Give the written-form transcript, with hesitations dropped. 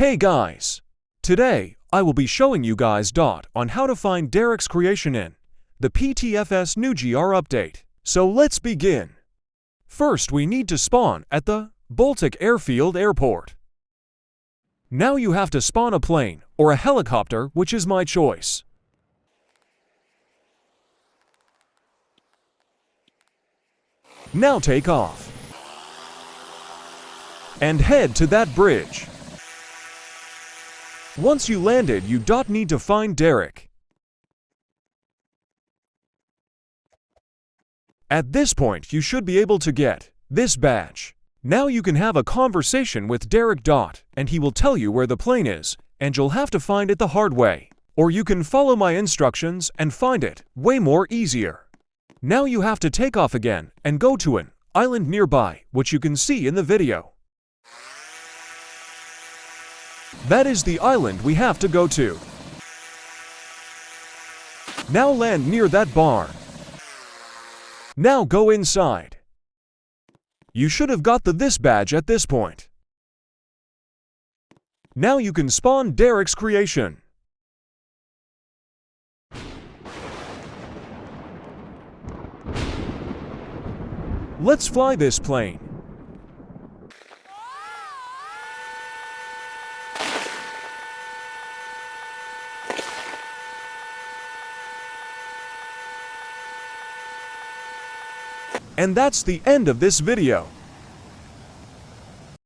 Hey guys! Today, I will be showing you guys on how to find Derek's creation in the PTFS GR update. So let's begin. First, we need to spawn at the Baltic Airfield Airport. Now you have to spawn a plane or a helicopter, which is my choice. Now take off and head to that bridge. Once you landed, you need to find Derek. At this point, you should be able to get this badge. Now you can have a conversation with Derek and he will tell you where the plane is, and you'll have to find it the hard way. Or you can follow my instructions and find it way more easier. Now you have to take off again and go to an island nearby, which you can see in the video. That is the island we have to go to. Now land near that barn. Now go inside. You should have got this badge at this point. Now you can spawn Derek's creation. Let's fly this plane. And that's the end of this video.